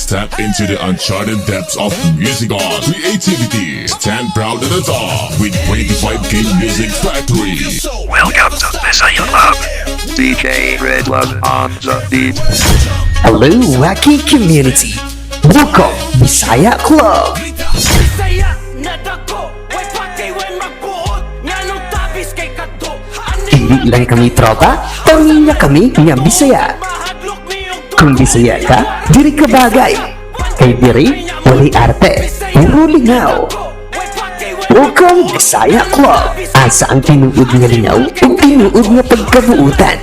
Step into the uncharted depths of music art creativity. Stand proud at the top with 25K Music Factory. Welcome to Bisaya Club. DJ Redlove on the beat. Hello, Wacky community. Welcome, Bisaya Club. Bisaya na dako, way pati way magbuot, nganong tabis kay kadto. Hindi lang kami tropa, pamilya kami nga Bisaya. Mahadlok niyong Kung Bisaya ka, diri ka bagay. Kay diri, wali arte, puro lingaw. Welcome, Bisaya Club. Asa ang tinuod nga lingaw o tinuod nga pagkabuutan.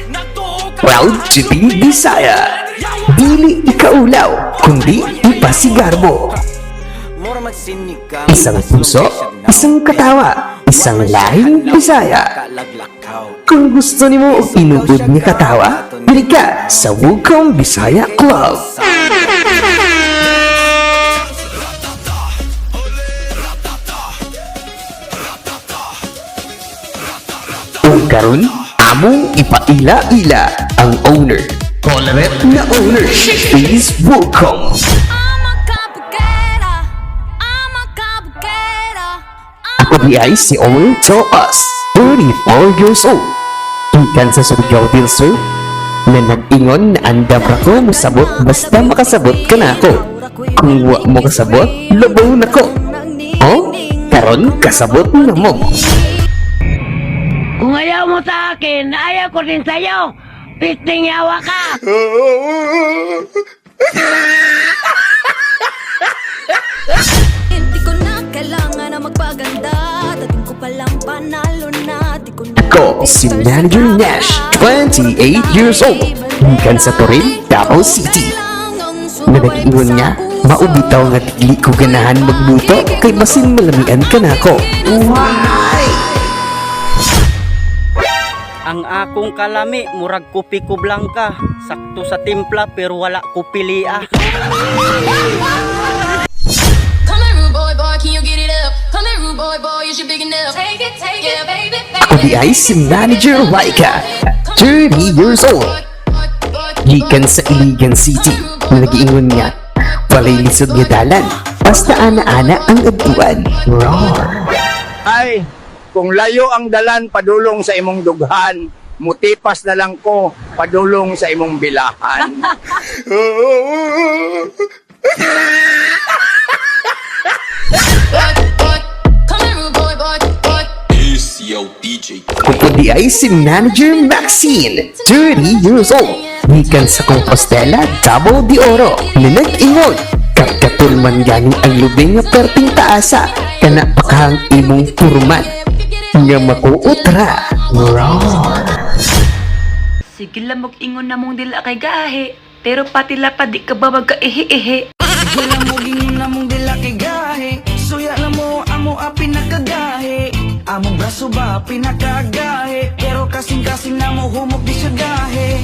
Proud to be Bisaya. Dili ikaulaw, kundi ipasigar mo. Isang puso, isang katawa, isang lahing Bisaya. Kung gusto nimo og tinuod nga katawa, dili ka sa Welcome Bisaya Club. Ug karon, among ipaila-ila ang owner. Coloret na owner is Welcome. Ako di ay si Owen Toas, 34 years old. Ikan sa Surigao del Sur, na nag-ingon na andam ra ko musabot basta makasabot ka na ako. Kung wa mo kasabot, labaw na ko. O, karon kasabot na mo. Kung ayaw mo sa akin, ayaw ko din sa'yo. Pisting yawa ka. Hindi ko na kailangan na magpaganda. Dating ko palang panalo na. Di ko na Ako, si Manager Nash, 28 years old. Ikan sa Toril, Davao City. Na nag-iwan nga, maubitaw nga tigli ko ganahan magluto kay basin malamian ka na ako. Why? Ang akong kalami, murag kopi ko blanca. Sakto sa timpla pero wala ko pilia. Come here, rude boy, boy, can you get it up? Come here, rude boy, boy, is you big enough? Take it, yeah, baby, Ako di ay si Manager Laika, 30 years old. Gikan sa Iligan City, na nag-iingon nga, walay lisod nga dalan, basta ana-ana ang adtuan. Roar! Ay, kung layo ang dalan padulong sa imong dughan, mutipas na lang ko padulong sa imong bilahan. Ako di ay si Manager Maxine, 30 years old. Gikan sa Compostela, Davao de Oro, na nag-ingon, kakatulman gani ang lubing nga perting taasa, kana pakahang imong turman. Nga makuutra. Roar! Sige lang mag-ingon na mong dila kay gahe. Pero pati lapad di ka ba magka-ihi-ihi? Sige lang mo gingon na mong dila kay gahe. Suya na mo amo a pinakagahe. Among braso ba pinakagahe. Pero kasing-kasing na mo humok di siya gahe.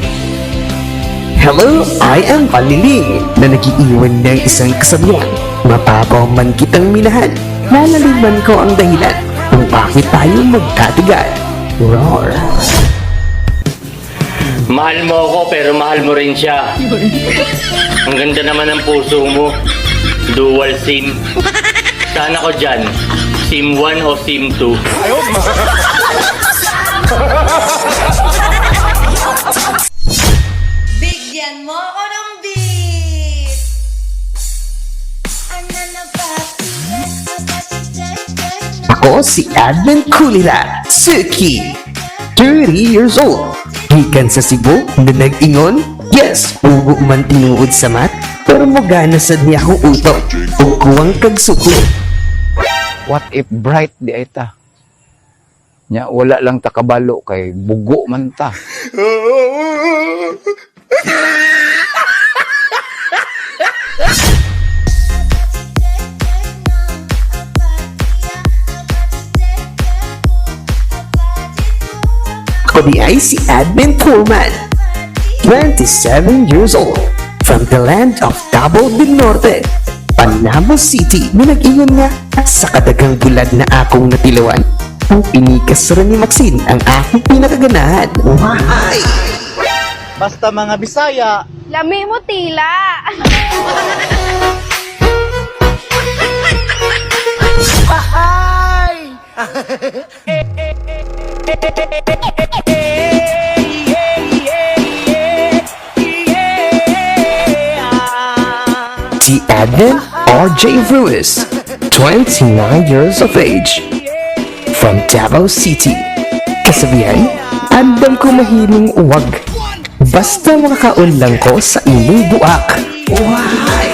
Hello, I am Paliling na nag-iiwan ng isang kasabihan. Mapapaw man kitang minahal. Nalaliman ko ang dahilan kung bakit tayo magkatigan. Roar! Mahal mo ako pero mahal mo rin siya. Ang ganda naman ng puso mo. Dual SIM. Saan ako dyan? SIM 1 o SIM 2? Bigyan mo ako ng beat. Ako si Advent Kulira, Suki, 30 years old. Gikan sa Cebu na nag-ingon, yes, ugo man tinuod sa mat, pero mogana sad niya akong utok, ug kuwang kagsuko. What if bright di ay ta? Nya wala lang takabalo kay bugo man ta. Ako di ay si Advent Pullman, 27 years old, from the land of Davao del Norte, Panabo City, na nag-ingon nga sa kadagang bulad na akong natilawan. Ang pinikas rin ni Maxine ang aking pinakaganahan. Why? Basta mga Bisaya, Lami mo tila. Si Advent R.J. Ruiz, 29 years of age, from Davao City. Kasabihan, andam ko mahiling uwag. Basta makakaon lang ko sa imong buak. Why?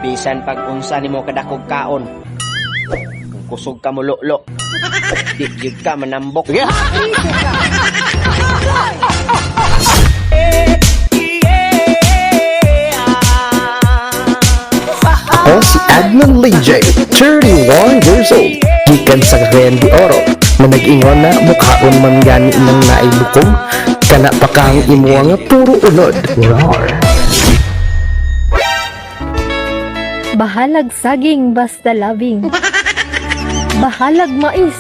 Bisan pag unsa nimo kadakog kaon. Kung kusog ka mo lulo. Di gyud ka manambok. Ako si Adnan Linjay, 31 years old, gikan sa Cagayan de Oro, na nag-ingon na mukhaon man gani ng nailukom, kana pa kang imuha nga puro unod. Roar! Bahalag saging basta labing. Bahalag mais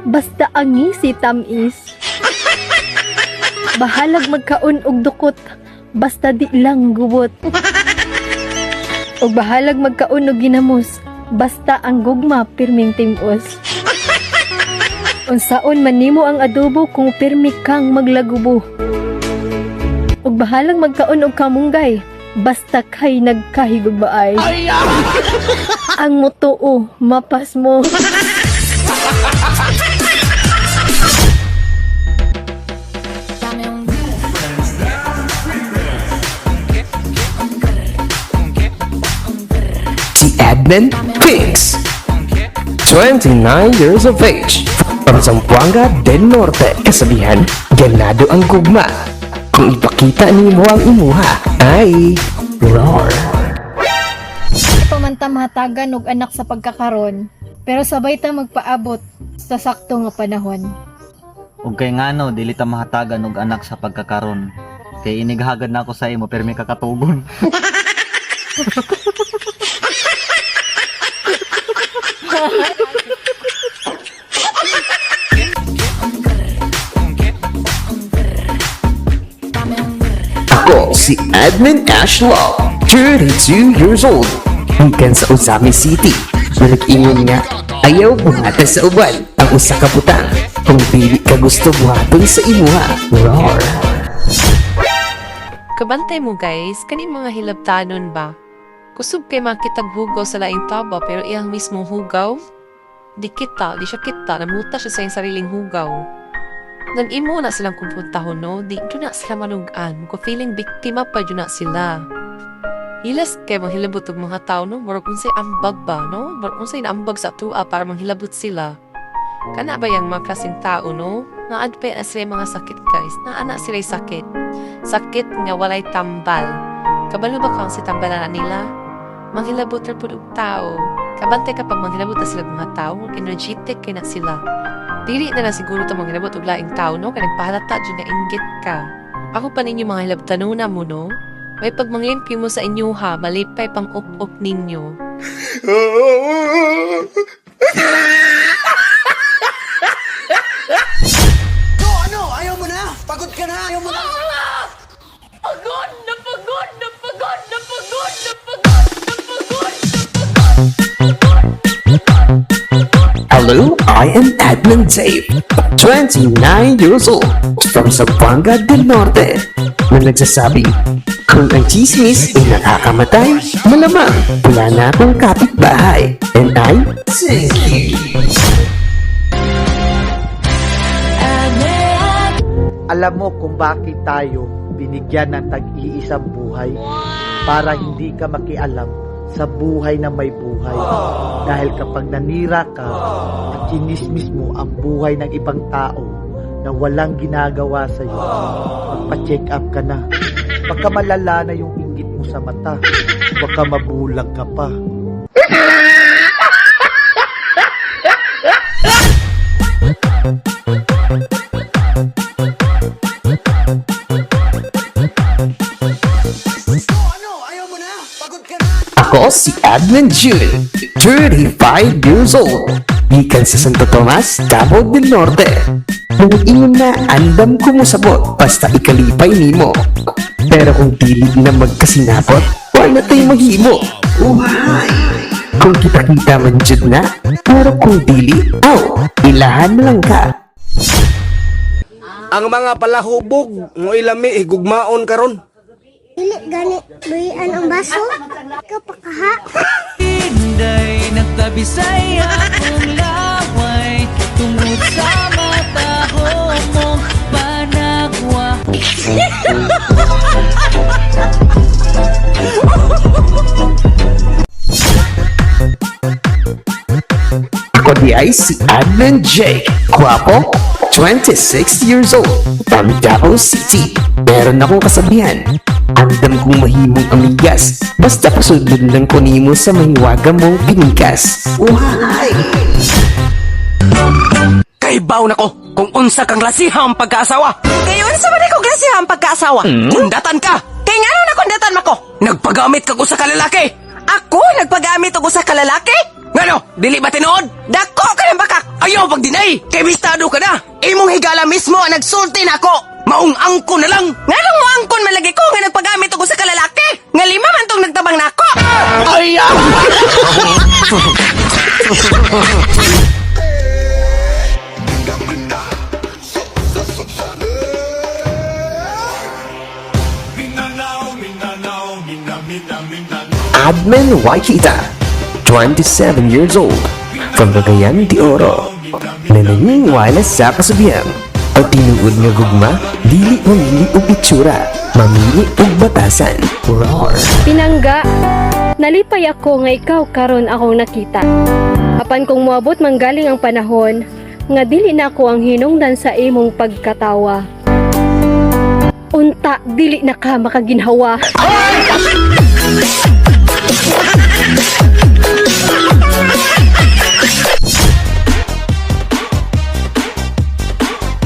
basta angisi tamis. Bahalag magkaon og dukot basta di lang gubot. Og bahalag magkaon og ginamos basta ang gugma pirming timos. Unsaon man nimo ang adobo kung pirmi kang maglagubo. Og bahalag magkaon og kamunggay basta kay nagkahigugbaay. Ang motoo mapas mo. Si Edmund Pinks, 29 years of age, from Zamboanga del Norte. Kasabihan, ganado ang gugma. Kung ipakita ni mo ang imuha, ay roar. Pamanta mahatagan og anak sa pagkakaron, pero sabay ta magpaabot sa sakto nga panahon. Ug kay ngano dili ta mahatagan og anak sa pagkakaron. Kay inighagad na ako sa imo pero may kakatugon. Ako si Admin Ashlaw, 32 years old, gikan sa Usami City, na nag-ingon nga ayaw buhatan sa uban ang usa ka butang kung dili ka gusto buhaton sa imuha. Roar! Kabantay mo guys, kaning mga hilabtanon ba? Kusog kay makitag hugaw sa laing taba pero iyang mismong hugaw? Di siya kita, namuta siya sa iyang sariling hugaw. Nag-imo na silang kumpuntahon, no? Di dyan na sila manugaan. Ko feeling biktima pa dyan na sila. Hilas kay manghilabot og mga tao, no? Murag unsay ambag ba, no? Murag unsay naambag sa tua para manghilabot sila. Kana ba yung mga klaseng tao, no? Naad pa na sila mga sakit, guys. Naana sila sakit. Sakit nga walay tambal. Kabalo ba kang si tambalan na nila? Manghilabot na po og tao. Kabantay kapag manghilabot na sila mga tao, energetic kay na sila. Dili na lang siguro ito manghilabot og laing tao, no? Kaya nagpahalata dyan na inggit ka. Ako pa ninyo mga hilabtanuna mo, no? May pagmanglimpyo mo sa inyo ha, malipay pang up-up ninyo. Ano? Ayaw mo na? Pagod ka na? Ayaw mo na? Pagod na pagod na pagod na pagod na pagod. Hello, I am Admin Dave, 29 years old, from Zamboanga del Norte, na nagsasabi, kung ang chismis ay nakakamatay, malamang wala na akong kapitbahay, and I thank you. Alam mo kung bakit tayo binigyan ng tag-iisang buhay para hindi ka makialam sa buhay na may buhay. Dahil kapag nanira ka at chinismis mo ang buhay ng ibang tao na walang ginagawa sa iyo, magpa-check up ka na. Baka malala na yung inggit mo sa mata. Baka mabulag ka pa. Ako si Admin June, 35 years old, gikan sa Santo Tomas, Davao del Norte, Kung ingon na andam ko mo sabot, basta ikalipay nimo. Pero kung dili na magkasinabot, wala tayo mahimo. Uhay! Kung kita-kita man jud na, pero kung dili, ilahan na lang ka. Ang mga palahubog, mo ilami, higugmaon karon. Dili gani buhian ang baso. Kapakaha. Inday nagkabisay akong laway tungod sa mataho mong panagwa. Ako di ay si Adnan J. Guwapo, 26 years old, from Davao City. Meron akong kasabihan, andam kong mahimong amigas, basta pasudod lang ko nimo sa mahiwaga mong pinigas. Uhay! Kaibaw na ko kung unsa kang lasihang pagkaasawa. Kay unsa man ko lasihang pagkaasawa? Kundatan ka. Kay ngano na kundatan mako? Nagpagamit kag usa ka lalaki. Ako nagpagamit og usa ka lalaki? Ngano? Dili ba tinuod? Dako ka ng bakak. Ayaw pag dinay. Kay bistado ka na. Imong higala mismo ang nagsulti na ako. Maong angkon na lang. Nganong mo angkon malagi ko nga nagpagamit og usa ka lalaki? Nga lima man tong nagtabang nako. Ayaw. Admin Waikita, 27 years old, from Cagayan de Oro. Nananiniwala sa kasabihan, ang tinuod nga gugma, dili mamili og itsura, mamili og batasan. Roar! Pinangga, nalipay ako nga ikaw karon akong nakita. Apan kung moabot manggaling ang panahon, nga dili na ako ang hinungdan sa imong pagkatawa. Unta, dili na ka makaginhawa.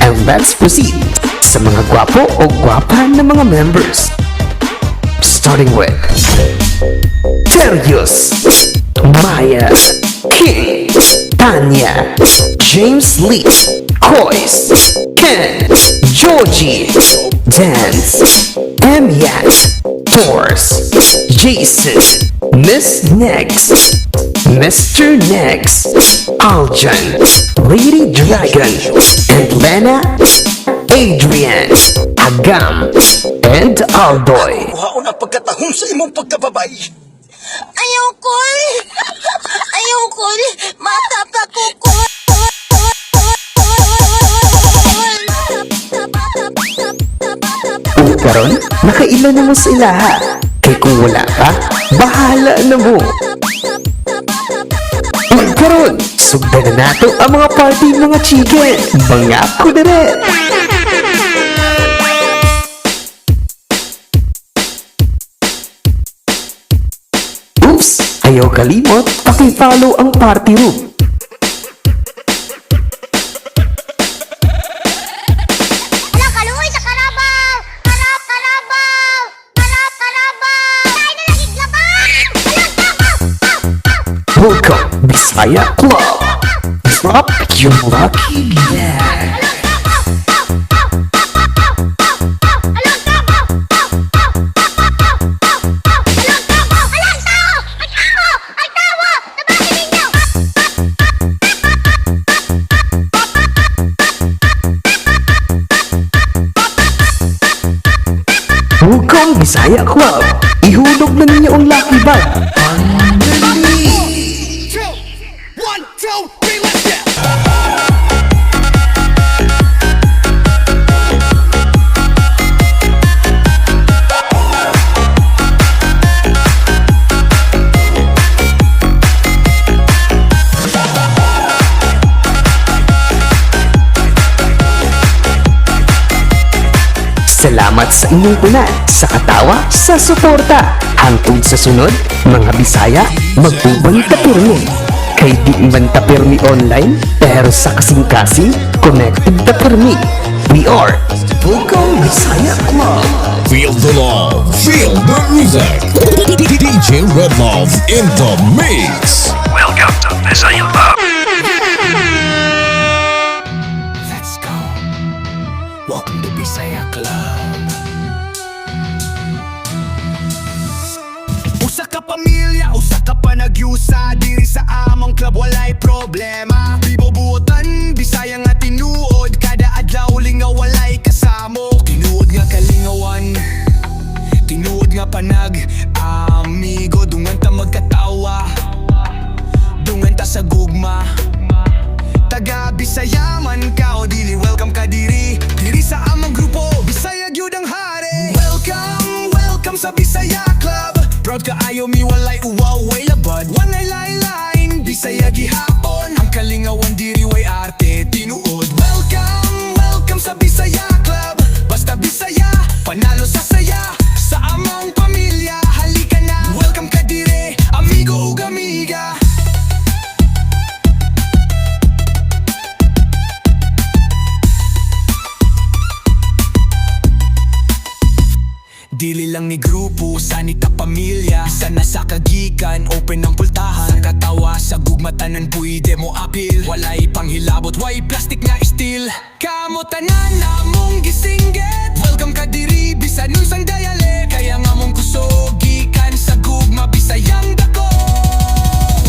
And let's proceed sa mga gwapo o gwapa na mga members. Starting with Terius, Maya, King, Tanya, James Lee, Kois, Ken, Georgie, Dance, Emiat, Force, Jason, Miss Next, Mr. Next, Aljan, Lady Dragon, and Lena, Adrian, Agam, and Aldoy. Kuhaon ang pagkatahong sa imong pagkababay. Ayaw ko. Ayaw ko. Matapa ko ko. Kung karon, nakailan na mo sa ilaha. Kay kung wala ka, bahala na mo. Kung karon, sugdan na nato ang mga party mga chicken. Mga ko na rin. Oops! Ayaw kalimot, paki-follow ang party room. Welcome, Bisaya Club. Drop your lucky bag. Welcome, Bisaya Club. Ihulog na ninyo ang lucky bag. Salamat sa inyong punan, sa katawa, sa suporta. Hangtod sa sunod, mga Bisaya, magbubanta pirmi. Kay di banta pirmi online, pero sa kasing-kasing, connected ta pirmi. We are Welcome Bisaya Club. Feel the love, feel the music. DJ Red Love in the mix. Welcome to Visaya Club. Let's go. problema. Di bobuotan, Bisaya nga tinuod. Kada adlaw lingaw walay kasamo. Tinuod nga kalingawan, tinuod nga panag amigo. Dungan ta magkatawa, dungan ta sa gugma. Taga Bisaya man ka o dili, welcome ka diri. Diri sa amang grupo, Bisaya gyud ang hari. Welcome, welcome sa Bisaya Club. Proud ka ayo mi walay uwaw, way labad. Walay line, Bisaya gihapon. Ang kalingawan diri way arte, tinuod. Welcome, welcome sa Bisaya Club. Basta Bisaya, panalo sa saya. Sa among pamilya, halika na. Welcome ka dire, amigo ug amiga. Dili lang ni grupo, sanita pamilya. Sana sa kagikan, open ang pultahan. Sa katawa, sa gugmatanan, pwede mo apil. Walay panghilabot, way plastic na steel. Kamo tanan na mong gisingget. Welcome ka diri, bisan nun sang dayale. Kaya nga mong kusog, gikan sa gugma, Bisayang dako.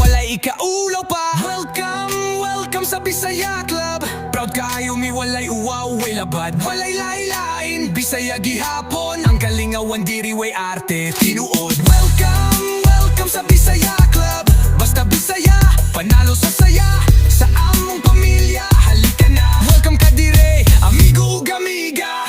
Walay ikaulaw pa. Welcome, welcome sa Bisaya Club. Proud kayo mi walay uwaw, way labad. Walay laylain, Bisaya gihapon. Ang kalingawan diri way arte, tinuod. Welcome, welcome sa Bisaya Club. Basta Bisaya, panalo sa saya. Sa among pamilya, halika na. Welcome ka dire, amigo ug amiga.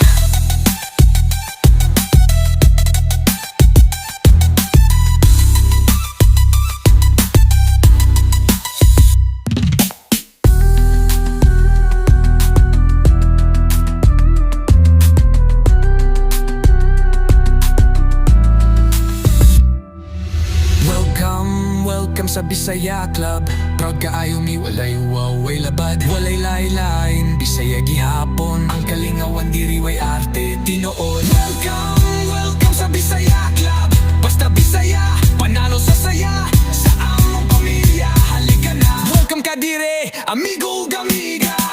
Welcome sa Bisaya Club. Proud ka ayo mi walay uwaw, way labad. Walay laylain, Bisaya gihapon. Ang kalingawan diri way arte, tinuod. Welcome, welcome sa Bisaya Club. Basta Bisaya, panalo sa saya. Sa among pamilya, halika na. Welcome ka dire, amigo ug amiga.